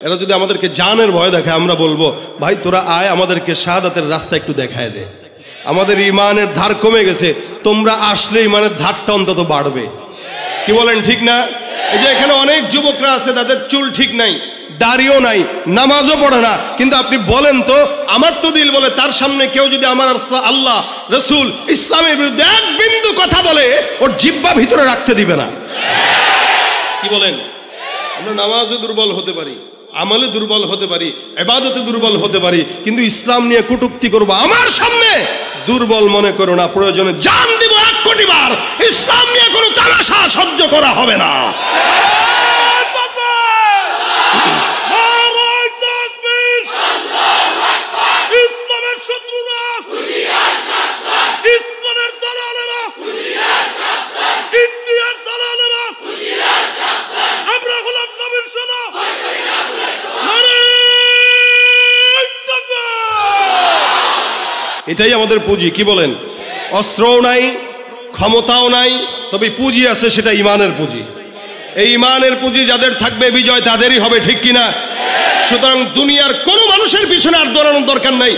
এরা যদি আমাদেরকে জানের ভয় দেখায় আমরা বলবো ভাই তোরা আয় আমাদেরকে শাহাদাতের রাস্তা একটু দেখায় দে। আমাদের ইমানের ধার কমে গেছে, তোমরা আসলে ইমানের ধারটা অন্তত বাড়বে। কি বলেন ঠিক না? এই যে এখানে অনেক যুবকরা আছে তাদের চুল ঠিক নাই, দাড়িও নাই, নামাজও পড়ে না, কিন্তু আপনি বলেন তো আমার তো দিল বলে তার সামনে কেউ যদি আমার আল্লাহ রসুল ইসলামের বিরুদ্ধে এক বিন্দু কথা বলে ওর জিহ্বা ভিতরে রাখতে দিবে না। কি বলেন? আমরা নামাজে দুর্বল হতে পারি, আমলে দুর্বল হতে পারি, ইবাদতে দুর্বল হতে পারি, কিন্তু ইসলাম নিয়ে কটূক্তি করবো আমার সামনে দুর্বল মনে করো না। প্রয়োজনে জান দিব 1 কোটি বার, ইসলাম নিয়ে কোনো তামাশা সহ্য করা হবে না। এটাই আমাদের পুঁজি। কি বলেন? অস্ত্রও নাই, ক্ষমতাও নাই, তবে পুঁজি আছে, সেটা ইমানের পুঁজি। এই ইমানের পুঁজি যাদের থাকবে বিজয় তাদেরই হবে, ঠিক কিনা? সুতরাং দুনিয়ার কোনো মানুষের পিছনে আর দৌড়ানোর দরকার নাই।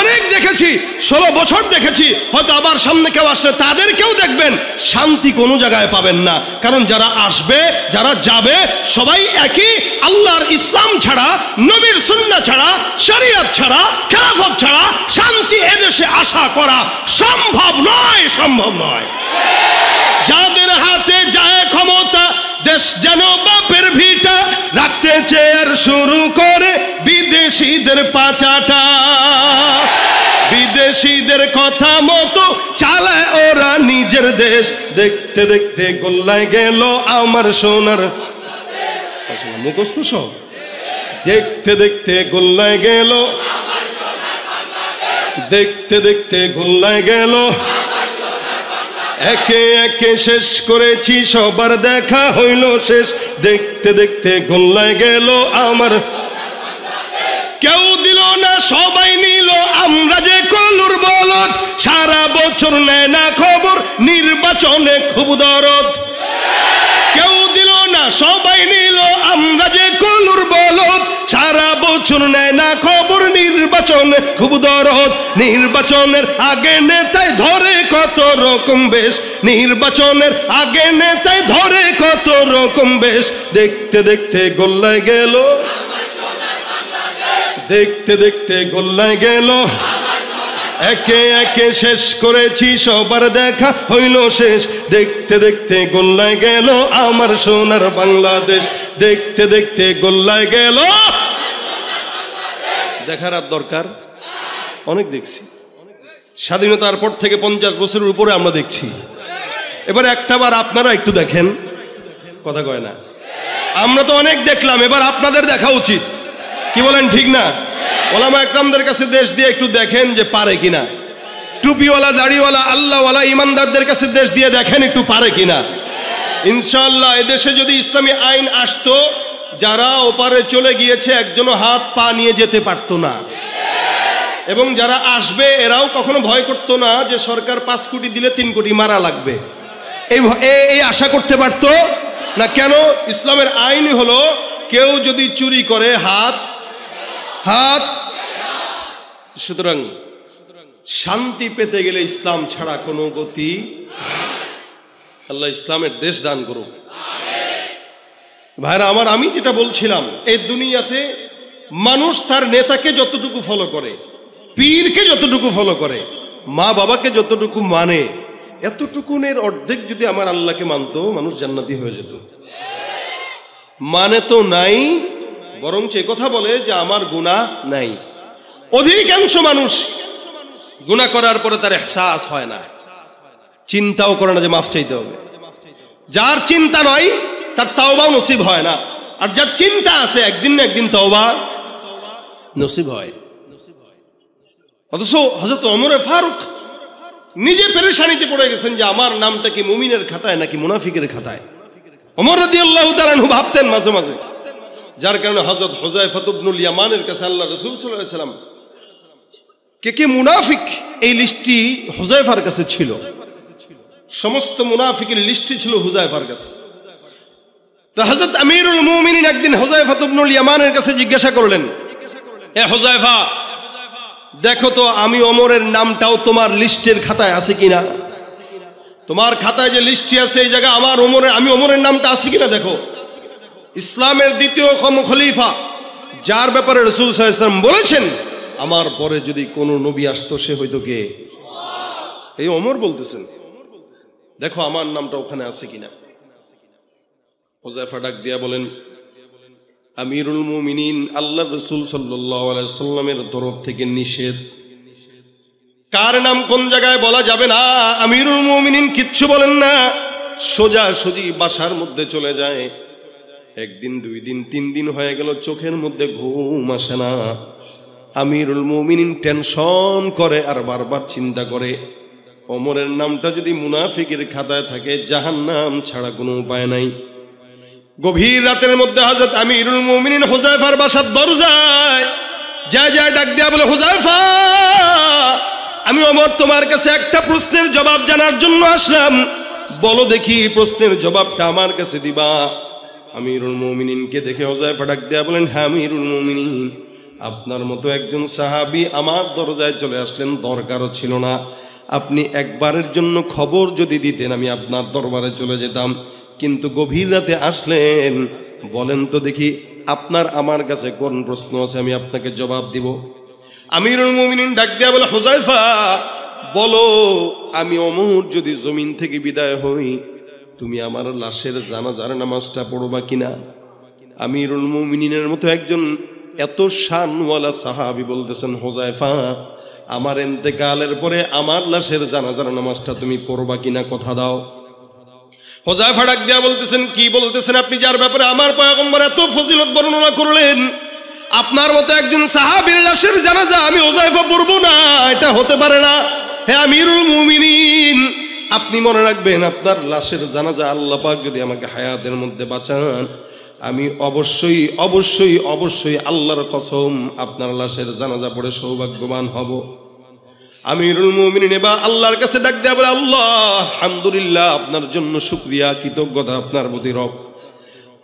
অনেক দেখেছি, 16 বছর দেখেছি, হয়তো আবার সামনে কেউ আসলে তাদেরকেও দেখবেন, শান্তি কোনো জায়গায় পাবেন না। কারণ যারা আসবে, যারা যাবে, সবাই একই। আল্লাহর ইসলাম ছাড়া, নবীর সুন্নাহ ছাড়া, শরীয়ত ছাড়া, খেলাফত ছাড়া শান্তি এদেশে আশা করা সম্ভব নয়, সম্ভব নয়। যাদের হাতে যায় ক্ষমতা, দেশ যেন বাপের ভিটা, রাখতে চেয়ার শুরু করে বিদেশিদের পাচাটা। বিদেশিদের কথা মতো চালায় ওরা নিজের দেশ। দেখতে দেখতে গোল্লায় গেল আমার সোনার মুখস্থ সব। দেখতে দেখতে গোল্লায় গেল, দেখতে দেখতে গোল্লায় গেল, একে একে শেষ করেছি, সবার দেখা হইল শেষ। দেখতে দেখতে গোল্লায় গেল আমার, কেউ দিল না সবাই নিল, আমরা যে কলুর বলদ, সারা বছর নেয় না খবর, নির্বাচনে খুব দরদ। কেউ দিল না সবাই নিল, আমরা যে কলুর বলদ, সারা বছর নেয় না খবর, নির্বাচনে খুব দরদ। নির্বাচনের আগে নেতায় ধরে কত রকম বেশ, নির্বাচনের আগে নেতায় ধরে কত রকম বেশ। দেখতে দেখতে গোল্লায় গেল, দেখতে দেখতে গোল্লায় গেল, একে একে শেষ করেছি, সবার দেখা হইল শেষ। দেখতে দেখতে গোল্লায় গেল আমার সোনার বাংলাদেশ। দেখতে দেখতে গোল্লায় গেল। দেখার আর দরকার অনেক দেখছি, স্বাধীনতার পর থেকে 50 বছরের উপরে আমরা দেখছি। এবার একটাবার আপনারা একটু দেখেন, কথা কয় না? আমরা তো অনেক দেখলাম, এবার আপনাদের দেখা উচিত। কি বলেন ঠিক না? ওলামা একরামদের কাছে দেশ দিয়ে একটু দেখেন যে পারে কিনা। টুপিওয়ালা, দাড়িওয়ালা, আল্লাহওয়ালা ইমানদারদের কাছে দেশ দিয়ে দেখেন একটু পারে কিনা। ইনশাআল্লাহ এদেশে যদি ইসলামী আইন আসতো, যারা ওপারে চলে গিয়েছে একজনও হাত পা নিয়ে যেতে পারতো না, এবং যারা আসবে এরাও কখনো ভয় করতো না যে সরকার 5 কোটি দিলে 3 কোটি মারা লাগবে, এই আশা করতে পারতো না। কেন? ইসলামের আইনই হলো কেউ যদি চুরি করে হাত হাত। সুতরাং শান্তি পেতে গেলে ইসলাম ছাড়া কোনো গতি। আল্লাহ ইসলামের দেশ দান করুন। ভাইরা আমার, আমি যেটা বলছিলাম, এই দুনিয়াতে মানুষ তার নেতাকে যতটুকু ফলো করে, পীরকে যতটুকু ফলো করে, মা বাবাকে যতটুকু মানে, এতটুকুনের অর্ধেক যদি আমার আল্লাহকে মানতো, মানুষ জান্নাতি হয়ে যেত। মানে তো নাই, বরঞ্চ কথা বলে যে আমার গুনাহ নাই। অধিকাংশ মানুষ গুনাহ করার পরে তার এহসাস হয় না, চিন্তাও করে না যে মাফ চাইতে হবে। যার চিন্তা নয় তার তাওবাও নসিব হয় না, আর যার চিন্তা আছে একদিন না একদিন তাওবা নসিব হয়। অথচ হযরত ওমর ফারুক নিজে পেরেশানিতে পড়ে গেছেন যে আমার নামটা কি মুমিনের খাতায় নাকি মুনাফিকের খাতায়। ওমর রাদিয়াল্লাহু তাআলা আনহু ভাবতেন মাঝে মাঝে, যার কারণে হযরত হুযায়ফা ইবনুল ইয়ামানের কাছে আল্লাহ রাসূল সাল্লাল্লাহু আলাইহি সাল্লাম কে মুনাফিক এই লিস্টটি হুযায়ফার কাছে ছিল। সমস্ত মুনাফিকের লিস্টটি ছিল হুযায়ফার কাছে। তো হযরত আমিরুল মুমিনিন একদিন হুযায়ফা ইবনুল ইয়ামানের কাছে জিজ্ঞাসা করলেন, এ হুযায়ফা, দেখো তো আমি ওমরের নামটাও তোমার লিস্টের খাতায় আছে কিনা। তোমার খাতায় যে লিস্টটি আছে এই জায়গায় আমি ওমরের নামটা আছে কিনা দেখো। ইসলামের দ্বিতীয় খলিফা, যার ব্যাপারে রাসূল সাল্লাল্লাহু আলাইহি ওয়াসাল্লাম বলেছেন আমার পরে যদি কোনো নবী আসতো সে হয়তো কে, এই ওমর বলতেছেন, দেখো আমার নামটা ওখানে আছে কিনা। হুযায়ফা ডাক দিয়া বলেন, আমিরুল মুমিনিন আল্লাহর রাসূল সাল্লাল্লাহু আলাইহি ওয়াসাল্লামের তরফ থেকে নিষেধ, কার নাম কোন জায়গায় বলা যাবে না। আমিরুল মুমিনিন কিচ্ছু বলেন না, সোজা সুজি বাসার মধ্যে চলে যায়। একদিন, 2 দিন, 3 দিন হয়ে গেল, চোখের মধ্যে ঘুম আসে না। আমিরুল মুমিনিন টেনশন করে আর বারবার চিন্তা করে, ওমরের নামটা যদি মুনাফিকের খাতায় থাকে জাহান্নাম ছাড়া কোনো উপায় নাই। গভীর রাতের মধ্যে হযরত আমিরুল মুমিনিন হুযায়ফার বাসার দরজায় যায় ডাক দিয়া বলে, হুযায়ফা, আমি ওমর তোমার কাছে একটা প্রশ্নের জবাব জানার জন্য আসলাম, বলো দেখি প্রশ্নের জবাবটা আমার কাছে দিবা। আমিরুল মুমিনিনকে দেখে হুযায়ফা ডাক দিয়া বলেন, হ্যাঁ আমিরুল মুমিনিন, আপনার মতো একজন সাহাবী আমার দরজায় চলে আসলেন, দরকারও ছিল না। আপনি একবারের জন্য খবর যদি দিতেন আমি আপনার দরবারে চলে যেতাম, কিন্তু গভীর রাতে আসলেন। বলেন তো দেখি আপনার আমার কাছে কোন প্রশ্ন আছে, আমি আপনাকে জবাব দিব। আমিরুল মুমিনিন ডাক দিয়া বলে, হুযায়ফা বলো, আমি ওমর যদি জমিন থেকে বিদায় হই তুমি আমার লাশের জানাজার নামাজটা পড়বা কিনা। আমিরুল মুমিনিনের মতো একজন এত শানওয়ালা সাহাবী বলতেছেন, হুযায়ফা আমার ইন্তেকালের পরে আমার লাশের জানাজার নামাজটা তুমি পড়বা কিনা, কথা দাও। হুযায়ফা ডাক দিয়া বলতেছেন, কি বলতেছেন আপনি, যার ব্যাপারে আমার পয়গম্বর এত ফজিলত বর্ণনা করলেন, আপনার মতো একজন সাহাবীর লাশের জানাজা আমি হুযায়ফা পড়বো না, এটা হতে পারে না। হে আমিরুল মুমিনিন, আপনি মনে রাখবেন আপনার লাশের জানাজা আল্লাহ পাক যদি আমাকে হায়াতের মধ্যে বাঁচান, আমি অবশ্যই অবশ্যই অবশ্যই আল্লাহর কসম আপনার লাশের জানাজা পড়ে সৌভাগ্যবান হব। আমিরুল মুমিনিন এবার আল্লাহর কাছে ডাক দেয়া বলে, আল্লাহ আলহামদুলিল্লাহ, আপনার জন্য শুকরিয়া, কৃতজ্ঞতা আপনার প্রতি রব,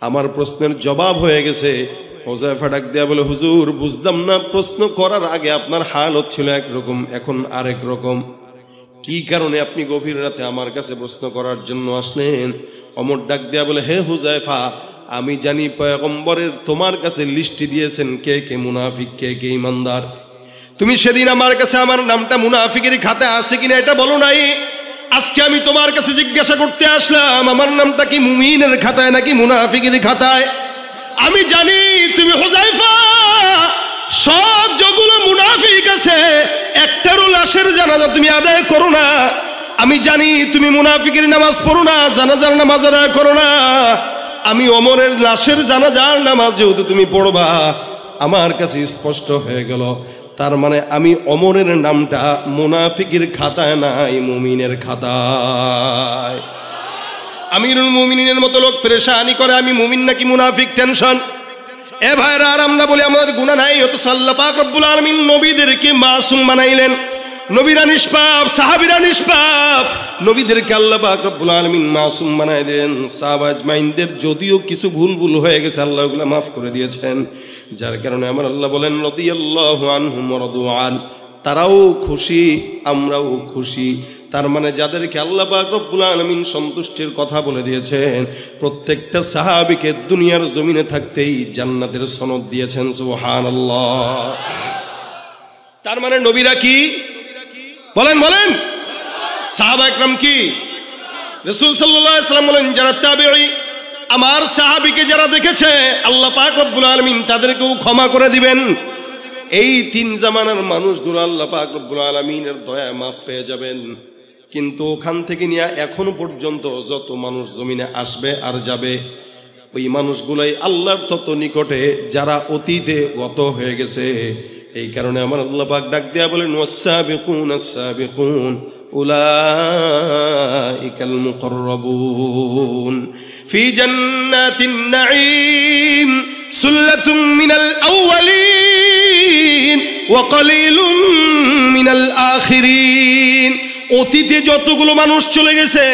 আমার প্রশ্নের জবাব হয়ে গেছে। হুযায়ফা ডাক দেয়া বলে, হুজুর বুঝলাম না, প্রশ্ন করার আগে আপনার হালত ছিল একরকম, এখন আরেক রকম, কি কারণে আপনি গভীর রাতে আমার কাছে প্রশ্ন করার জন্য আসলেন। ওমর ডাক দেয়া বলে, হে হুযায়ফা, আমি জানি পয়গম্বরের তোমার কাছে লিস্ট দিয়েছেন কে কে মুনাফিক, কে কে ইমানদার। তুমি সেদিন আমার কাছে আমার নামটা মুনাফিকের খাতায় আছে কিনা এটা বলো নাই। আজকে আমি তোমার কাছে জিজ্ঞাসা করতে আসলাম আমার নামটা কি মুমিনের খাতায় নাকি মুনাফিকের খাতায়। আমি জানি তুমি হুযায়ফা সব যেগুলো মুনাফিক আছে একটারও লাশের জানাজা তুমি আদায় করো না। আমি জানি তুমি মুনাফিকের নামাজ পড়ো না, জানাজার নামাজ আদায় করো না। আমি ওমরের লাশের জানাজার নামাজ যেহেতু তুমি পড়বা, আমার কাছে স্পষ্ট হয়ে গেল, তার মানে আমি ওমরের নামটা মুনাফিকের খাতায় নাই, মুমিনের খাতায়। আমিরুল মুমিনিনের মতো লোক পেরেশানি করে আমি মুমিন নাকি মুনাফিক, টেনশন। এ ভাইরা, আর আমরা বলি আমাদের গুনাহ নাই, হয়তো আল্লাহ পাক রব্বুল আলামিন নবীদেরকে মাসুম বানাইলেন, নবীরা নিষ্পাপ, সাহাবীরা নিষ্পাপ, নবীদেরকে আল্লাহ পাক রব্বুল আলামিন মাসুম বানাই দেন। সাহাবা আজমাইনদের যদিও কিছু ভুল হয়ে গেছে আল্লাহ ওগুলো মাফ করে দিয়েছেন, যার কারণে আমার আল্লাহ বলেন রাদিয়াল্লাহু আনহুম ওয়া রাদু আন, তারাও খুশি আমরাও খুশি। তার মানে যাদেরকে আল্লাহ পাক রব্বুল আলামিন সন্তুষ্টির কথা বলে দিয়েছেন প্রত্যেকটা সাহাবীকে দুনিয়ার জমিনে থাকতেই জান্নাতের সনদ দিয়েছেন, সুবহানাল্লাহ। তার মানে নবীরা কি বলেন বলেন, সাহাবা একরাম কি, রাসূল সাল্লাল্লাহু আলাইহি ওয়াসাল্লাম বলেন যারা তাবেঈ আমার সাহাবীকে যারা দেখেছে আল্লাহ পাক রব্বুল আলামিন তাদেরকেও ক্ষমা করে দিবেন। এই 3 জামানার মানুষগুলো আল্লাহ পাক রব্বুল আলামিনের দয়া মাফ পেয়ে যাবেন। কিন্তু ওখান থেকে নিয়ে এখনো পর্যন্ত যত মানুষ জমিনে আসবে আর যাবে ওই মানুষগুলাই আল্লাহর তত নিকটে যারা অতীতে গত হয়ে গেছে। এই কারণে আমার আল্লাহ পাক ডাক দেয়া বলেন ওয়াস-সাবিকুন আস-সাবিকুন উলাইকাল মুকাররাবুন ফি জান্নাতিন নাঈম সুল্লাতুম মিনাল আউয়ালিন ওয়া কালিলুম মিনাল আখিরিন। অতীতে যতগুলো মানুষ চলে গেছে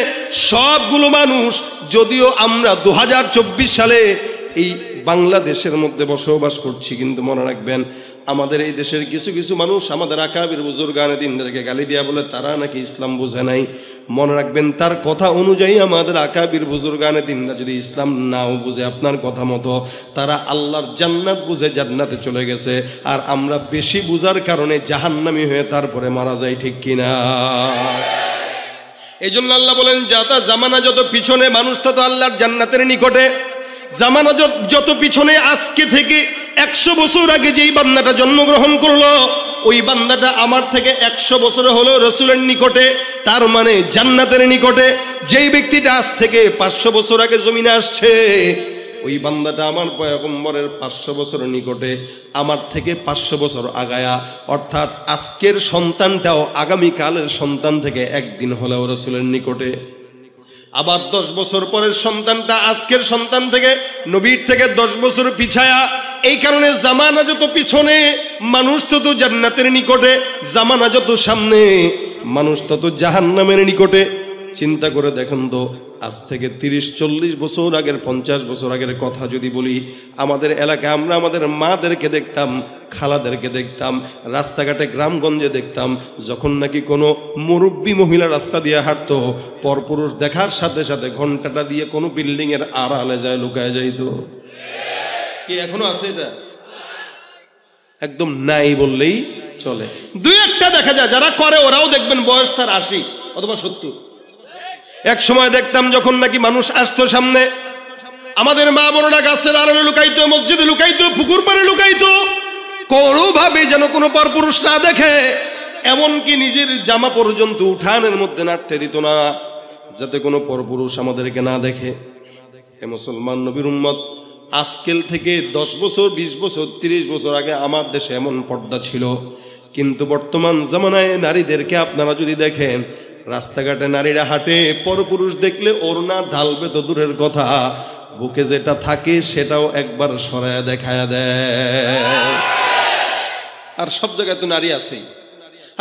সবগুলো মানুষ যদিও আমরা 2024 সালে এই বাংলাদেশের মধ্যে বসবাস করছি, কিন্তু মনে রাখবেন আমাদের এই দেশের কিছু কিছু মানুষ আমাদের আকাবির বুজুর্গানে দিনদেরকে গালি দিয়া বলে তারা নাকি ইসলাম বোঝে নাই। মনে রাখবেন তার কথা অনুযায়ী আমাদের আকাবির বুজুর্গানে দিনরা যদি ইসলাম নাও বুঝে আপনার কথা মতো, তারা আল্লাহর জান্নাত বুঝে জান্নাতে চলে গেছে, আর আমরা বেশি বুঝার কারণে জাহান্নামী হয়ে তারপরে মারা যাই, ঠিক কিনা? এই জন্য আল্লাহ বলেন যাতা জামানা যত পিছনে মানুষ তত আল্লাহর জান্নাতের নিকটে। জামানা যত পিছনে, আজকে থেকে 100 বছর আগে যেই বান্দাটা জন্মগ্রহণ করলো ওই বান্দাটা আমার থেকে 100 বছর হলো রসুলের নিকটে, তার মানে জান্নাতের নিকটে। যেই ব্যক্তিটা আজ থেকে 500 বছর আগে জমিনে আসছে ওই বান্দাটা আমার পয়গম্বরের 500 বছরের নিকটে, আমার থেকে 500 বছর আগায়া। অর্থাৎ আজকের সন্তানটাও আগামীকালের সন্তান থেকে একদিন হলেও রসুলের নিকটে। আবার 10 বছর পরের সন্তানটা আজকের সন্তান থেকে নবীর থেকে 10 বছর পিছায়া। এই কারণে জামানা যত পিছনে মানুষ তত জান্নাতের নিকটে, জামানা যত সামনে মানুষ তত জাহান্নামের নিকটে। চিন্তা করে দেখেন তো, আজ থেকে 30-40 বছর আগের, 50 বছর আগের কথা যদি বলি, আমাদের এলাকায় আমরা আমাদের মাদেরকে দেখতাম, খালাদেরকে দেখতাম, রাস্তাঘাটে গ্রামগঞ্জে দেখতাম, যখন নাকি কোনো মুরব্বী মহিলা রাস্তা দিয়ে হাঁটতো, পরপুরুষ দেখার সাথে সাথে ঘন্টাটা দিয়ে কোনো বিল্ডিং এর আড়ালে যায় লুকায় যাইতো। কি এখনো আছে এটা? একদম নাই বললেই চলে। 2-1টা দেখা যায়, যারা করে ওরাও দেখবেন বয়স তার 80 অথবা 70। এক সময় দেখতাম যখন নাকি মানুষ আসতো সামনে, আমাদের মা বোনেরা গাছের আড়ালে লুকাইতো, মসজিদে লুকাইতো, পুকুর পাড়ে লুকাইতো, কোনোভাবে যেন কোনো পরপুরুষ না দেখে। এমনকি নিজের জামা পর্যন্ত উঠানের মধ্যে নাড়তে দিত না, যাতে কোনো পরপুরুষ আমাদেরকে না দেখে। হে মুসলমান নবীর উম্মত, আজকেল থেকে 10 বছর, 20 বছর, 30 বছর আগে আমার দেশে এমন পর্দা ছিল, কিন্তু বর্তমান জামানায় নারীদেরকে আপনারা যদি দেখেন, রাস্তাঘাটে নারীরা হাঁটে, পরপুরুষ দেখলে ওড়না ঢালবে তো দূরের কথা, বুকে যেটা থাকে সেটাও একবার সরায়া দেখায়া দেয়। আর সব জায়গায় তো নারী আছেই,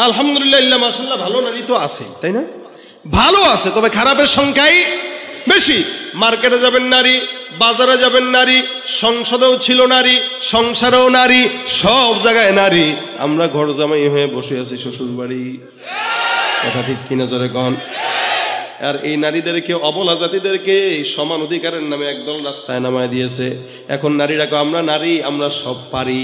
আলহামদুলিল্লাহ, ইল্লাহ মাশাআল্লাহ, ভালো নারী তো আছেই, তাই না? ভালো আছে, তবে খারাপের সংখ্যাই বেশি। মার্কেটে যাবেন নারী, বাজারে যাবেন নারী, সংসদেও ছিল নারী, সংসারেও নারী, সব জায়গায় নারী। আমরা ঘর জামাই হয়ে বসে আছি শ্বশুর বাড়ি, কথা ঠিক কিনা জোরে কন? আর এই নারীদেরকে, অবলা জাতিদেরকে সমান অধিকারের নামে একদল রাস্তায় নামায় দিয়েছে। এখন নারীরা কয় আমরা নারী, আমরা সব পারি।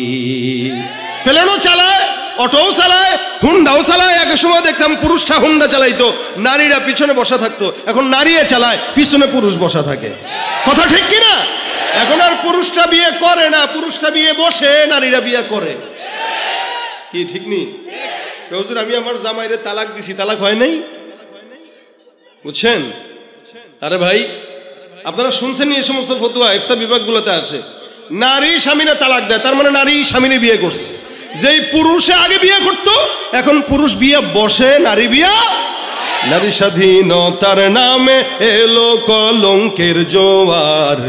প্লেনও চালায়, অটোও চালায়, হুন্ডাও চালায়। এক সময় দেখতাম পুরুষরা হুন্ডা চালাইতো, নারীরা পিছনে বসা থাকতো। এখন নারীও চালায়, পিছনে পুরুষ বসা থাকে। কথা ঠিক কিনা? এখন আর পুরুষরা বিয়ে করে না, পুরুষরা বিয়ে বসে, নারীরা বিয়ে করে। কি ঠিক নেই? হুজুর আমি আমার জামাইরে তালাক দিছি, তালাক হয় নাই, বুঝছেন? আরে ভাই, আপনারা শুনছেন এই সমস্ত ফতোয়া ইফতা বিভাগগুলোতে আসে, নারী স্বামীরা তালাক দেয়, তার মানে নারী স্বামীরে বিয়ে করছে। যেই পুরুষে আগে বিয়ে করতো, এখন পুরুষ বিয়ে বসে, নারী বিয়ে। নারী স্বাধীনতার নামে এলো কলঙ্কের জোয়ার,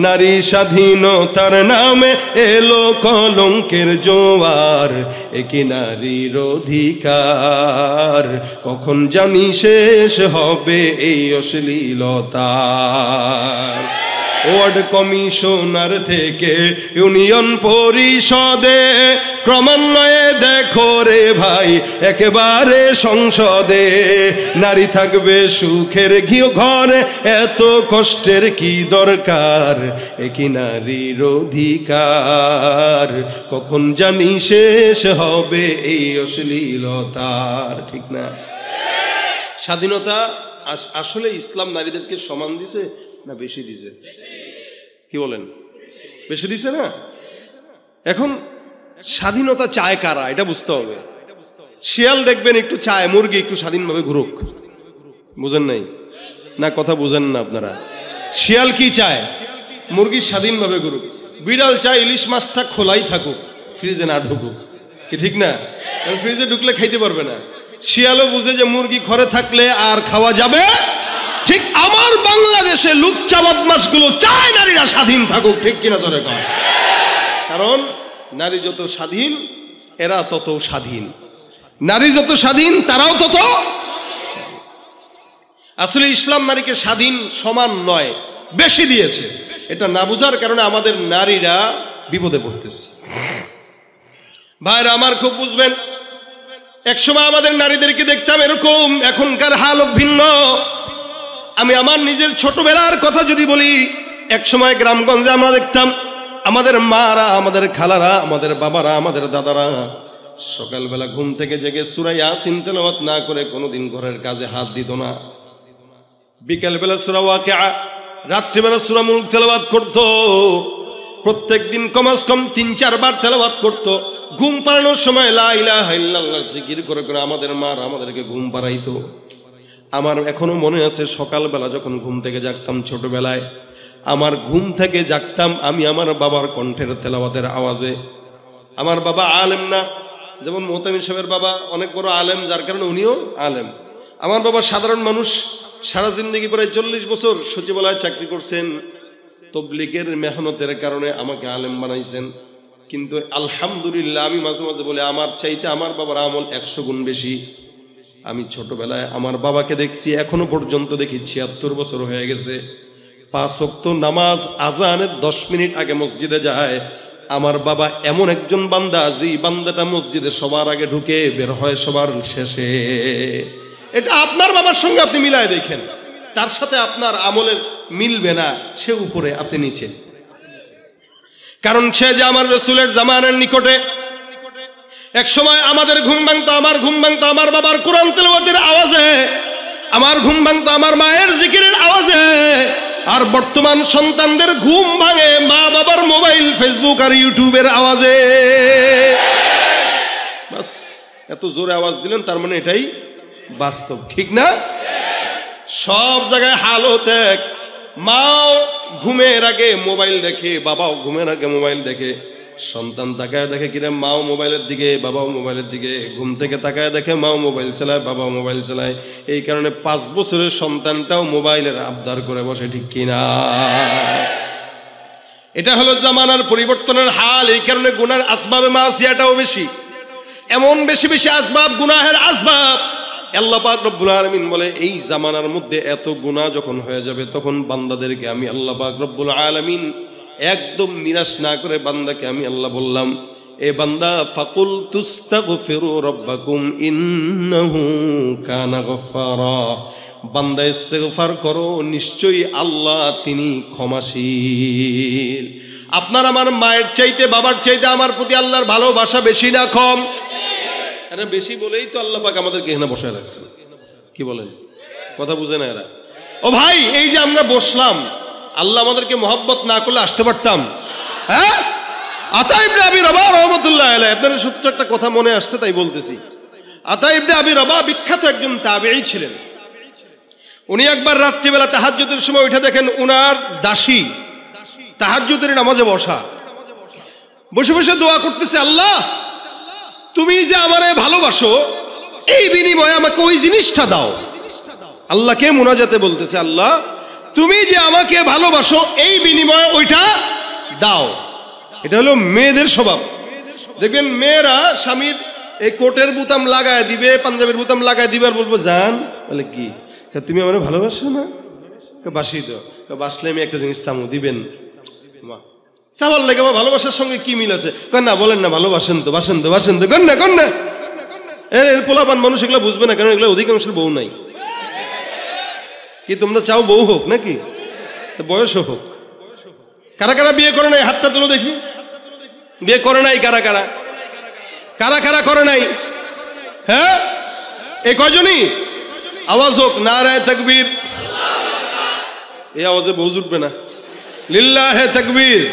নারী স্বাধীনতার নামে এলো কলঙ্কের জোয়ার, একি নারীর অধিকার কখন জানি শেষ হবে এই অশ্লীলতার। ওয়ার্ড কমিশনার থেকে ইউনিয়ন পরিষদে, ক্রমান্বয়ে দেখো রে ভাই একেবারে সংসদে, নারী থাকবে সুখের ঘরে, এত কষ্টের কি দরকার, একই নারীর অধিকার কখন জানি শেষ হবে এই অশ্লীলতার। ঠিক না? স্বাধীনতা আসলে ইসলাম নারীদেরকে সমান দিছে না বেশি দিছে? কি বলেন? বেশি দিছে না? এখন স্বাধীনতা চায় কারা এটা বুঝতে হবে। শিয়াল দেখবেন একটু চায় মুরগি একটু স্বাধীনভাবে ঘুরুক, বুঝেন নাই না? কথা বুঝেন না আপনারা? শিয়াল কি চায়? মুরগি স্বাধীনভাবে ঘুরুক। বিড়াল চায় ইলিশ মাছটা খোলাই থাকুক, ফ্রিজে না ঢুকুক। কি ঠিক না? ফ্রিজে ঢুকলে খাইতে পারবে না। শিয়ালও বুঝে যে মুরগি ঘরে থাকলে আর খাওয়া যাবে। ঠিক আমার বাংলাদেশে লুচ্চা বদমাশগুলো চায় নারীরা স্বাধীন থাকুক। ঠিক কিনা জোরে কর? কারণ নারী যত স্বাধীন এরা তত স্বাধীন, নারী যত স্বাধীন তারাও তত। আসলে ইসলাম নারীকে স্বাধীন সমান নয়, বেশি দিয়েছে। এটা না বুঝার কারণে আমাদের নারীরা বিপদে পড়তেছে। ভাইরা আমার খুব বুঝবেন, একসময় আমাদের নারীদেরকে দেখতাম এরকম, এখনকার হাল ভিন্ন। আমি আমার নিজের ছোটবেলার কথা যদি বলি, একসময় গ্রামগঞ্জে আমরা দেখতাম আমাদের মারা, আমাদের খালারা, আমাদের বাবারা, আমাদের দাদারা সকালবেলা ঘুম থেকে জেগে সূরা ইয়াসিন তেলাওয়াত না করে কোনোদিন ঘরের কাজে হাত দিত না। বিকেলবেলা সূরা ওয়াকিআ, রাত্রিবেলা সূরা মুলক তেলাওয়াত করত। প্রত্যেকদিন কমাস কম ৩-৪ বার তেলাওয়াত করত। ঘুম পাড়ানোর সময় লা ইলাহা ইল্লাল্লাহ জিকির করে করে আমাদের মার আমাদেরকে ঘুম পাড়াইতো। আমার এখনো মনে আছে, সকালবেলা যখন ঘুম থেকে জাগতাম ছোটবেলায়, আমার ঘুম থেকে জাগতাম আমি আমার বাবার কণ্ঠের তেলাওয়াতের আওয়াজে। আমার বাবা আলেম না, যেমন মোহতামিম সাহেবের বাবা অনেক বড় আলেম, যার কারণে উনিও আলেম। আমার বাবা সাধারণ মানুষ, সারা জিন্দগি প্রায় 40 বছর সচিবালয়ে চাকরি করছেন। তবলিগের মেহনতের কারণে আমাকে আলেম বানাইছেন। কিন্তু আলহামদুলিল্লাহ, আমি মাঝে মাঝে বলি আমার চাইতে আমার বাবার আমল 100 গুণ বেশি। আমি ছোটবেলায় আমার বাবাকে দেখছি, এখনো পর্যন্ত দেখি, 76 বছর হয়ে গেছে। 5 ওয়াক্ত নামাজ আজানের 10 মিনিট আগে মসজিদে যায়। আমার বাবা এমন একজন বান্দা, যে বান্দাটা মসজিদে সবার আগে ঢুকে, বের হয় সবার শেষে। এটা আপনার বাবার সঙ্গে আপনি মিলায় দেখেন, তার সাথে আপনার আমলের মিলবে না, সে উপরে আপনি নিচে। কারণ সে যে আমার রাসূলের জামানার নিকটে। এক সময় আমাদের ঘুম ভাঙতো, আমার ঘুম ভাঙতো আমার বাবার কোরআন তেলাওয়াতের আওয়াজে, আমার ঘুম ভাঙতো আমার মায়ের জিকিরের আওয়াজে। আর বর্তমান সন্তানদের ঘুম ভাঙে মা বাবার মোবাইল, ফেসবুক আর ইউটিউবের আওয়াজে। বাস, এত জোরে আওয়াজ দিলেন, তার মানে এটাই বাস্তব, ঠিক না? সব জায়গায় হালত এক। মাও ঘুমের আগে মোবাইল দেখে, বাবাও ঘুমের আগে মোবাইল দেখে। সন্তান তাকায় দেখে কিরে, মাও মোবাইলের দিকে, বাবাও মোবাইলের দিকে। ঘুম থেকে তাকায় দেখে মাও মোবাইল চালায়, বাবাও মোবাইল চালায়। এই কারণে 5 বছরের সন্তানটাও মোবাইলের আবদার করে বসে, ঠিক কিনা? এটা হলো জামানার পরিবর্তনের হাল। এই কারণে গুনার আসবাবে মাসিয়াটাও বেশি, এমন বেশি বেশি আসবাব, গুনাহের আসবাব। আল্লাহ পাক রব্বুল আলামিন বলে, এই জামানার মধ্যে এত গুনাহ যখন হয়ে যাবে, তখন বান্দাদেরকে আমি আল্লাহ পাক রব্বুল আলামিন একদম নিরাশ না করে বান্দাকে আমি আল্লাহ বললাম, এ বান্দা, ফাকুল তুস্তাগফিরু রাব্বাকুম ইন্নাহু কানা গফফারা। বান্দা ইস্তেগফার করো, নিশ্চয়ই আল্লাহ তিনি ক্ষমাশীল। আপনার আমার মায়ের চাইতে, বাবার চাইতে আমার প্রতি আল্লাহর ভালোবাসা বেশি না কম? এরা বেশি বলেই তো আল্লাহ পাক আমাদেরকে এখানে বসায় রাখছেন। কি বলেন? কথা বুঝে না এরা? ও ভাই, এই যে আমরা বসলাম, আল্লাহ আমাদেরকে মহব্বত না করলে আসতে পারতাম? হ্যাঁ, আতা ইবনে আবি রবাহ রাহমাতুল্লাহ আলাইহি, আপনাদের সত্য একটা কথা মনে আসছে তাই বলতেছি। আতা ইবনে আবি রবাহ বিখ্যাত একজন তাবেঈ ছিলেন। উনি একবার রাত্রিবেলা তাহাজ্জুদের সময় উঠে দেখেন উনার দাসী তাহাজ্জুদের নামাজে বসা, বসে বসে দোয়া করতেছে, আল্লাহ তুমি যে আমারে ভালোবাসো, এই বিনিময়ে আমাকে ওই জিনিসটা দাও। আল্লাহকে মুনাজাতে বলতেছে, আল্লাহ তুমি যে আমাকে ভালোবাসো, এই বিনিময়ে ওইটা দাও। এটা হলো মেয়েদের স্বভাব। দেখবেন মেয়েরা স্বামীর এই কোটের বুতাম লাগায় দিবে, পাঞ্জাবের বুতাম লাগায় দিবে, আর বলবো জান, বলে কি তুমি আমার ভালোবাসো না? বাসি তো, বাসলে আমি একটা জিনিস চামু দিবেন। চাওয়ার লাগে আমার ভালোবাসার সঙ্গে কি মিল আছে? না বলেন না, ভালোবাসেন তো, বাসেন তো, বাসেন তো, কন্যা কন্যা। এর পোলাপান মানুষ এগুলো বুঝবে না, কারণ এগুলো অধিকাংশের বউ নাই। কি তোমরা চাও বউ হোক নাকি? বয়স হোক। কারা কারা বিয়ে করে নাই? হাতটা তুলো দেখি। বিয়ে করে নাই কারা কারা? কারা কারা করে নাই? হ্যাঁ, এই কয়জনই? আওয়াজ হোক, নারায়ে তাকবীর। এই আওয়াজে বউ জুটবে না। লিল্লাহে তাকবীর।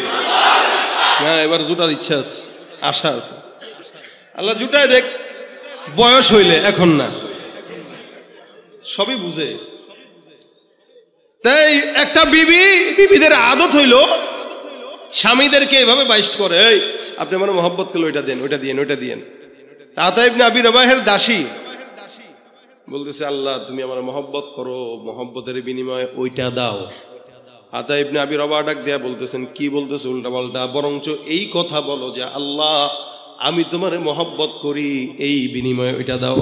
হ্যাঁ, এবার জুটার ইচ্ছা আছে, আশা আছে। আল্লাহ জুটায় দেখ, বয়স হইলে, এখন না। সবই বুঝে। তাই একটা বিবিদের আদত হইল স্বামীদেরকে এভাবে বাইস্ট করে, এই আপনি আমার মহব্বত করলে ওইটা দেন, ওইটা দিয়েন, ওইটা দিয়েন। আতা ইবনে আবি রবাহের দাসী বলতেছে, আল্লাহ তুমি আমার মহব্বত করো, মহব্বতের বিনিময়ে ওইটা দাও। আতা ইবনে আবি রবাহ ডাক দেয়া বলতেছেন, কি বলতেছে উল্টা পাল্টা, বরঞ্চ এই কথা বলো যে আল্লাহ আমি তোমারে মহব্বত করি, এই বিনিময়ে ওইটা দাও।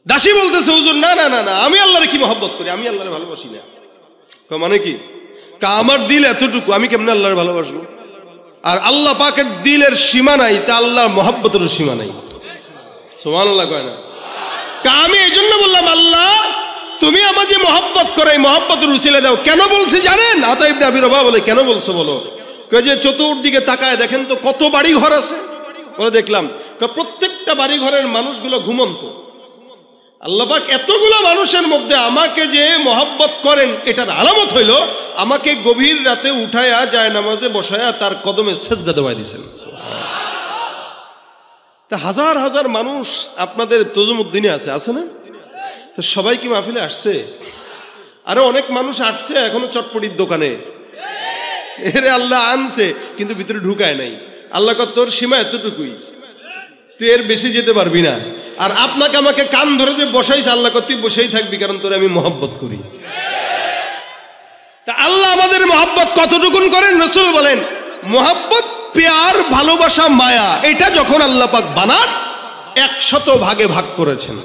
দাসী বলতেছে, হুজুর না না না না, আমি আল্লাহরে কি মহব্বত করি, আমি আল্লাহরে ভালোবাসি না। মানে কি? আমার দিল এতটুকু, আমি কেমনে আল্লাহর ভালোবাসবো? আর আল্লাহ পাকের দিলের সীমা নাই, তা আল্লাহর মহব্বতেরও সীমা নাই। সুবহানাল্লাহ কয় না? আমি এই জন্য বললাম, আল্লাহ তুমি আমার যে মহব্বত করে এই মহব্বতের উসিলা দাও। কেন বলছি জানেন? আতা ইবনে আবি রবাহ বলে, কেন বলছো বলো? কয় যে চতুর্দিকে তাকায় দেখেন তো কত বাড়ি ঘর আছে। বলে দেখলাম, প্রত্যেকটা বাড়ি ঘরের মানুষগুলো ঘুমন্ত। আল্লাহ পাক এতগুলো মানুষের মধ্যে আমাকে যে মহব্বত করেন এটার আলামত হইল আমাকে গভীর রাতে উঠায়া যায় নামাজে বসায়া তার কদমে সেজদা দেওয়া দিয়েছেন। তা হাজার হাজার মানুষ আপনাদের তজুমুদ্দিনে আছে না? তো সবাই কি মাহফিলে আসছে? আরো অনেক মানুষ আসছে এখনো চটপটির দোকানে। এরে আল্লাহ আনছে কিন্তু ভিতরে ঢুকায় নাই। আল্লাহ কয় তোর সীমা এতটুকুই, তুই এর বেশি যেতে পারবি না। আর আপনাকে আমাকে কান ধরে যে বসাইছে, আল্লাহ কয় তুই বসেই থাকবি, কারণ তোরে আমি মহব্বত করি। তা আল্লাহ আমাদের মহব্বত কতটুকুন করেন? রাসূল বলেন, মহব্বত প্যার, ভালোবাসা, মায়া, এটা যখন আল্লাহ পাক বানান 100 ভাগে ভাগ করেছেন।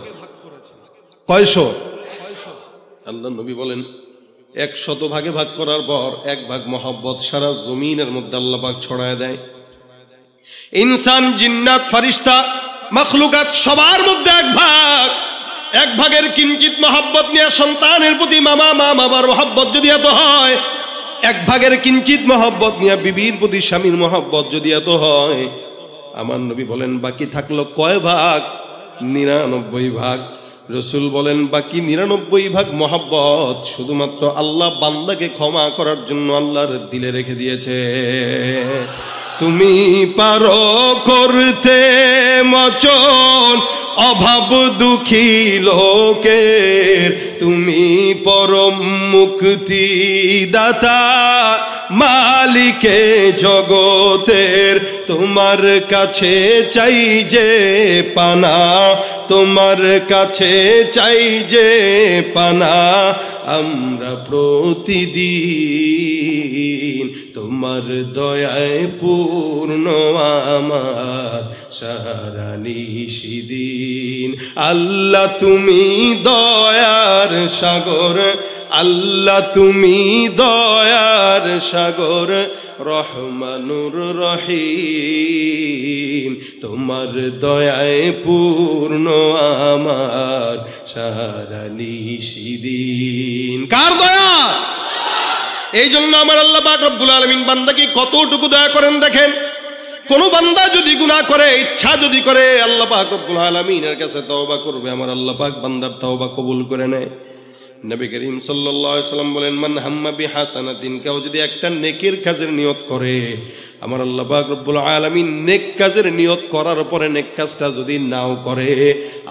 কয়শো? আল্লাহ নবী বলেন 100 ভাগে ভাগ করার পর 1 ভাগ মহব্বত সারা জমিনের মধ্যে আল্লাহ পাক ছড়ায় দেয়। ইনসান, জিন্নাত, ফারিস্তা, মাখলুকাত সবার মধ্যে 1 ভাগের কিঞ্চিত মহব্বত নিয়ে সন্তানের প্রতি মা বাবার মহব্বত যদি এত হয়, 1 ভাগের কিঞ্চিত মহব্বত নিয়ে বিবির প্রতি স্বামীর মহব্বত যদি এত হয়, আমার নবী বলেন বাকি থাকলো কয় ভাগ? 99 ভাগ। রাসূল বলেন বাকি 99 ভাগ মহব্বত শুধুমাত্র আল্লাহ বান্দাকে ক্ষমা করার জন্য আল্লাহর দিলে রেখে দিয়েছে। তুমি পারো করতে মোচন অভাব দুঃখী লোকের, তুমি পরম মুক্তি দাতা মালিকে জগতের, তোমার কাছে চাই যে পানা, তোমার কাছে চাই যে পানা, আমরা প্রতিদিন তোমার দয়ায় পূর্ণ আমার সারা নিশিদিন। আল্লাহ তুমি দয়ার সাগর, আল্লাহ তুমি দয়ার সাগর, রহমানুর রহিম, তোমার দয়ায় পূর্ণ আমার সারা নিশিদিন। কার দয়া? এই জন্য আমার আল্লাহ পাক রব্বুল আলামিন বান্দাকে কতটুকু দয়া করেন দেখেন। কোন বান্দা যদি গুনাহ করে, ইচ্ছা যদি করে, আল্লাহ পাক রব্বুল আলামিনের কাছে তওবা করবে, আমার আল্লাহ পাক বান্দার তওবা কবুল করে নেয়। নবী করিম সাল্লাল্লাহু আলাইহি ওয়াসাল্লাম বলেন, মান হাম্মা বিহাসানাতিন, কেউ যদি একটা নেকের কাজের নিয়ত করে, আমার আল্লাহ পাক রব্বুল আলামিন নেক কাজের নিয়ত করার পরে নেক কাজটা যদি নাও করে,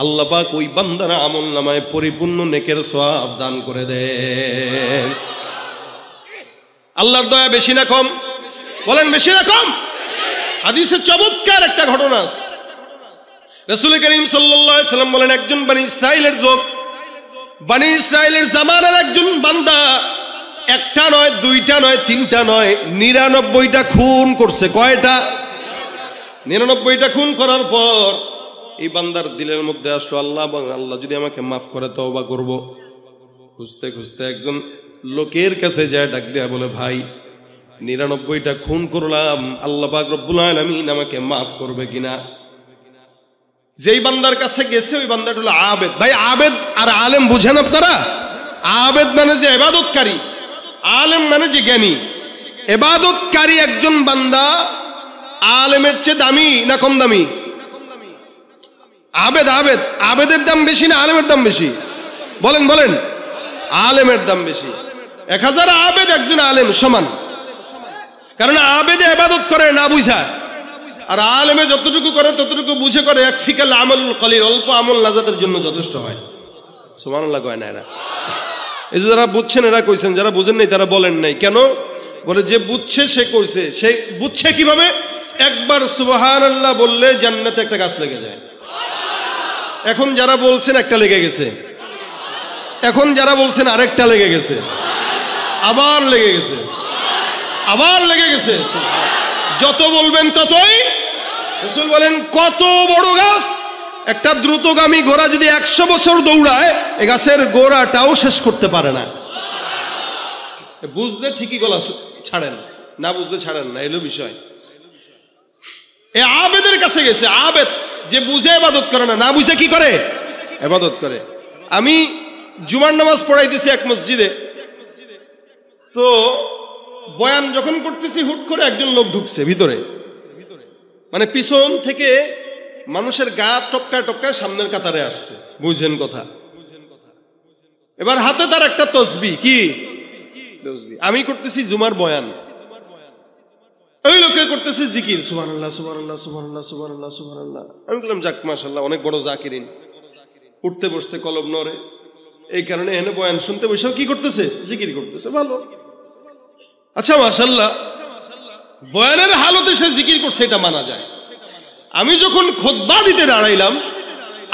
আল্লাহ পাক ওই বান্দার আমলনামায় পরিপূর্ণ নেকের সওয়াব দান করে দেন। আল্লাহর দয়া বেশি না কম? বলেন বেশি না কম? হাদিসে চমৎকার একটা ঘটনা আছে। রাসূল করিম সাল্লাল্লাহু আলাইহি ওয়াসাল্লাম বলেন, একজন বনি ইসরাইলের লোক, বনি ইসরাইলের জামানার একজন বান্দা একটা নয়, দুইটা নয়, তিনটা নয়, 99টা খুন করছে। কয়টা? 99টা খুন করার পর এই বান্দার দিলের মধ্যে আসলো, আল্লাহ যদি আমাকে মাফ করে তওবা করব। খুঁজতে খুঁজতে একজন লোকের কাছে যায়, ডাক দেয়া বলে, ভাই 99টা খুন করলাম, আল্লাহ পাক রব্বুল আলামিন আমাকে মাফ করবে কিনা? যেই বান্দার কাছে গেছে ওই বান্দাটা হলো আবেদ। ভাই আবেদ আর আলেম বুঝেন আপনারা? আবেদ মানে যে ইবাদতকারী, আলেম মানে যে জ্ঞানী। ইবাদতকারী একজন বান্দা আলেমের চেয়ে দামি না কম দামি? আবেদ আবেদের দাম বেশি না আলেমের দাম বেশি? বলেন বলেন। আলেমের দাম বেশি। 1000 আবেদ একজন আলেম সমান, কারণ আবেদে ইবাদত করে না বুঝা, আর আলেমে যতটুকু করে ততটুকু বুঝে করে। এক ফিকাল আমলুল কলিল, অল্প আমল নাজাতের জন্য যথেষ্ট হয়। সুবহানাল্লাহ কয় না এরা? এই যে যারা বুঝছেন এরা কইছেন, যারা বুঝেন নাই তারা বলেন নাই। কেন? বলে যে বুঝছে সে কইছে। সে বুঝছে কিভাবে? একবার সুবহানাল্লাহ বললে জান্নাতে একটা গাছ লেগে যায়। এখন যারা বলছেন একটা লেগে গেছে, এখন যারা বলছেন আরেকটা লেগে গেছে, আবার লেগে গেছে, আবার লেগে গেছে। যত বলবেন ততই। রাসূল বলেন, কত বড় গাছ, একটা দ্রুতগামী ঘোড়া যদি 100 বছর দৌড়ায়, এই গাছের গোড়াটাও শেষ করতে পারে না। বুঝলে ঠিকই গলা ছাড়েন, না বুঝলে ছাড়েন না, এলো বিষয়। এ আবেদের কাছে গেছে, আবেদ যে বুঝে ইবাদত করে না, না বুঝে কি করে ইবাদত করে। আমি জুমার নামাজ পড়াইতেছি এক মসজিদে, তো বয়ান যখন করতেছি হুট করে একজন লোক ঢুকছে ভিতরে, মানে পিছন থেকে মানুষের গা টপকায় টপকায় সামনের কাতারে আসছে, বুঝেন কথা। এবার হাতে তার একটা তসবিহ, কি তসবিহ। আমি করতেছি জুমার বয়ান, ওই লোকে করতেছে জিকির, সুবহানাল্লাহ সুবহানাল্লাহ সুবহানাল্লাহ সুবহানাল্লাহ সুবহানাল্লাহ। আমি বললাম যাক মাশাআল্লাহ, অনেক বড় জাকিরিন। উঠতে বসতে কলম নড়ে, এই কারণে এনে বয়ান শুনতে বসেও কি করতেছে, জিকির করতেছে, ভালো। আচ্ছা মাশাআল্লাহ, বয়ানের হালতে সে জিকির করছে, এটা মানা যায়। আমি যখন খুতবা দিতে দাঁড়াইলাম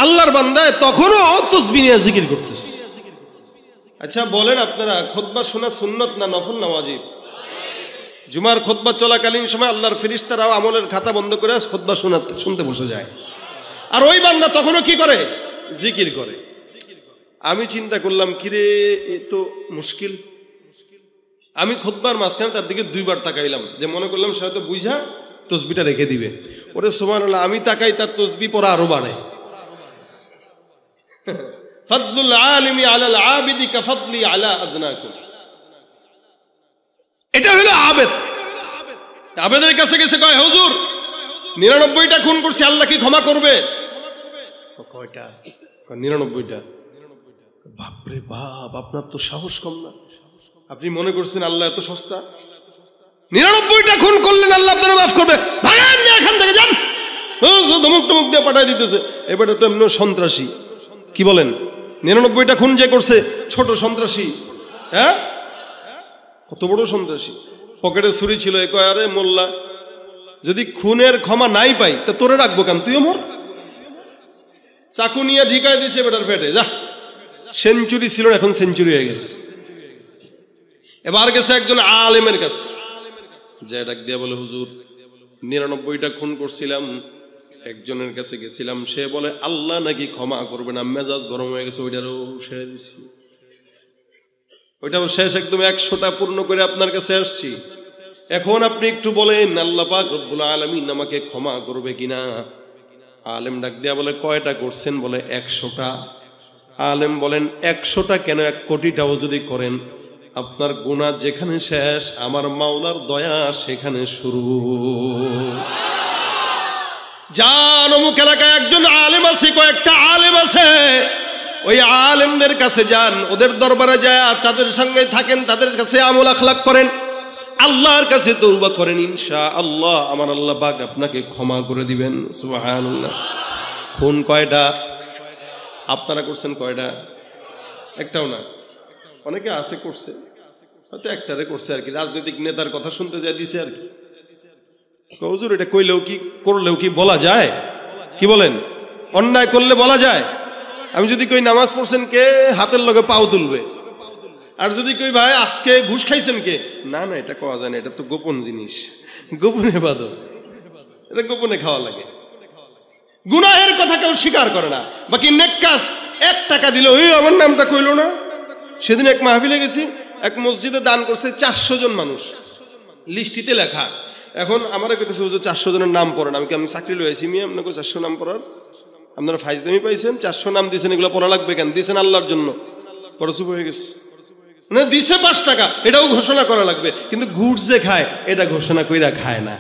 আল্লাহর বান্দায়, তখনও তাসবিহ নিয়ে জিকির করতেছে। আচ্ছা বলেন আপনারা, খুতবা শোনা সুন্নত না নফল না ওয়াজিব? জুমার খুতবা চলাকালীন সময় আল্লাহর ফেরেশতারাও আমলের খাতা বন্ধ করে খুতবা শুনতে বসে যায়, আর ওই বান্দা তখনও কি করে, জিকির করে। আমি চিন্তা করলাম কিরে, এ তো মুশকিল। আমি খুতবার মাঝখানে তার দিকে দুইবার তাকাইলাম, যে মনে করলাম সে হয়তো বুঝা তসবিটা রেখে দিবে। ওরে সুবহানাল্লাহ, আমি তাকাই তার তসবিহ পড়া আরো বাড়ে। ফাদলুল আলিমি আলাল আবিদি কাফাদলি আলা আদনাকুম। এটা হলো আবেদ। আবেদের কাছে গেছে, কয় হুজুর 99টা খুন করছি, আল্লাহ কি ক্ষমা করবে? কয়টা? 99টা। বাপরে বাপ, আপনার তো সাহস কম না। আপনি মনে করছেন আল্লাহ এত সস্তা? 99টা খুন করলেন, আল্লাহ আপনারা মাফ করবে? ভাগেন না এখান থেকে, যান। ধমক টমক দিয়ে পাঠাই দিতেছে। এবারে তো এমনি সন্ত্রাসী, কি বলেন? 99টা খুন যে করছে ছোট সন্ত্রাসী? হ্যাঁ, কত বড় সন্ত্রাসী। পকেটে ছুরি ছিল, এ কয় আরে মোল্লা, যদি খুনের ক্ষমা নাই পাই তা তোরে রাখবো কেন, তুইও মর। চাকু নিয়ে ঢিকায় দিছে বেটার পেটে, যা। সেঞ্চুরি ছিল, এখন সেঞ্চুরি হয়ে গেছে। এবার গেছে একজন আলেমের কাছে, যে ডাক দিয়া বলে হুজুর 99টা খুন করছিলাম, একজনের কাছে গেছিলাম, সে বলে আল্লাহ নাকি ক্ষমা করবে না। মেজাজ গরম হয়ে গেছে, ওইটারও সেরে দিচ্ছি, ওইটাও শেষ, একদম 100টা পূর্ণ করে আপনার কাছে আসছি। এখন আপনি একটু বলেন আল্লাহ পাক রব্বুল আলামিন আমাকে ক্ষমা করবে কিনা? আলেম ডাক দিয়া বলে কয়টা করছেন? বলে 100টা। আলেম বলেন 100টা কেন, 1 কোটিটাও যদি করেন, আপনার গুনাহ যেখানে শেষ, আমার মাওলার দয়া সেখানে শুরু। যান অমুক এলাকায় একজন আলেম আছে, কয়েকটা আলেম আছে, ওই আলেমদের কাছে যান, ওদের দরবারে যায় তাদের সঙ্গে থাকেন, তাদের কাছে আমল আখলাক করেন, আল্লাহর কাছে তওবা করেন, ইনশাআল্লাহ আমার আল্লাহ পাক আপনাকে ক্ষমা করে দিবেন। সুবহানাল্লাহ। খুন কয়টা আপনারা করছেন? কয়টা? একটাও না। অনেকে আছে করছে, হয়তো একটারে করছে আর কি, রাজনৈতিক নেতার কথা শুনতে যায় দিছে আর কি। হুজুর এটা কইলেও কি করলেও কি বলা যায়? কি বলেন? অন্যায় করলে বলা যায়? আমি যদি কই নামাজ পড়ছেন কে, হাতের লগে পাও তুলবে। আর যদি কই ভাই আজকে ঘুষ খাইছেন কে, না না এটা কোয়া যায় না, এটা তো গোপন জিনিস, গোপনে ইবাদত, এটা গোপনে খাওয়া লাগে। গুনাহের কথা কেউ স্বীকার করে না, বাকি নেক কাজ 1 টাকা দিল, ওই আমার নামটা কইলো না। সেদিন এক মাহফিলে গেছি, এক মসজিদে দান করছে 400 জন মানুষ, লিস্টিতে লেখা। এখন আমার কইতেছে হুজুর 400 জনের নাম পড়েন। আমি কি আমি চাকরি লইছি মি আপনাকে 400 নাম পড়ার? আপনারা ফাইজলামি পাইছেন? 400 নাম দিয়েছেন, এগুলো পড়া লাগবে কেন? দিয়েছেন আল্লাহর জন্য, বড় চুপ হয়ে গেছে। মানে দিছে 5 টাকা, এটাও ঘোষণা করা লাগবে, কিন্তু ঘুষ যে খায় এটা ঘোষণা কইরা খায় না।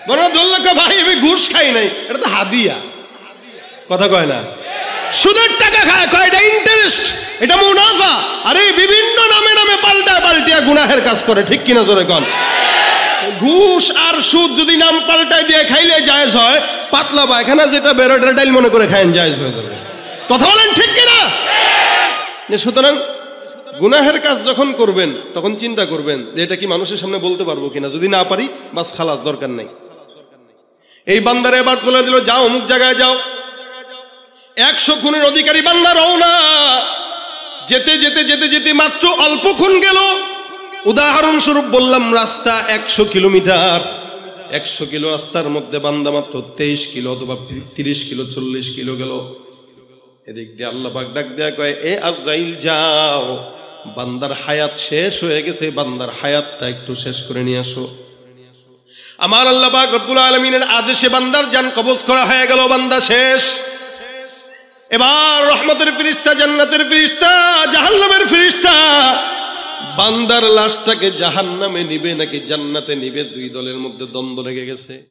বড় দোল্লাকা ভাই আমি ঘুষ খাই নাই, এটা তো হাদিয়া, কথা কয় না। সুদের টাকা খায়, কয় এটা ইন্টারেস্ট, এটা মুনাফা। আরে বিভিন্ন নামে নামে পাল্টিয়া গুনাহের কাজ করে, ঠিক কিনা জোরে কোন? ঘুষ আর সুদ যদি নাম পাল্টায় দিয়ে খাইলে জায়েজ হয়, পাতলা পায়খানা যেটা বেরোটা ডাইল মনে করে খায়েন জায়েজ হয়ে যাবে। কথা বলেন ঠিক কিনা? সুতরাং গুনাহের কাজ যখন করবেন তখন চিন্তা করবেন যে এটা কি মানুষের সামনে বলতে পারবো কিনা, যদি না পারি বাস খালাস, দরকার নাই। এই বান্দারে এবার বলে দিল যাও অমুক জায়গায় যাও, 100 খুনের অধিকারী বান্দা রওনা। যেতে যেতে যেতে যেতে মাত্র অল্প খুন গেল। উদাহরণস্বরূপ বললাম রাস্তা 100 কিলোমিটার, 100 কিলো রাস্তার মধ্যে বান্দা মাত্র 23 কিলো অথবা 30 কিলো 40 কিলো গেল। এদিক দিয়ে আল্লাহ পাক ডাক দেয়া কয় এ আজরাইল যাও, বান্দার হায়াত শেষ হয়ে গেছে, বান্দার হায়াতটা একটু শেষ করে নিয়ে আসো। আমার আল্লাহ পাক রব্বুল আলামিনের আদেশে বান্দার জান কবজ করা হয়ে গেল, বান্দা শেষ। এবার রহমতের ফেরেশতা, জান্নাতের ফেরেশতা, জাহান্নামের ফেরেশতা বান্দার লাশটাকে জাহান্নামে নিবে নাকি জান্নাতে নিবে, দুই দলের মধ্যে দ্বন্দ্ব লেগে গেছে।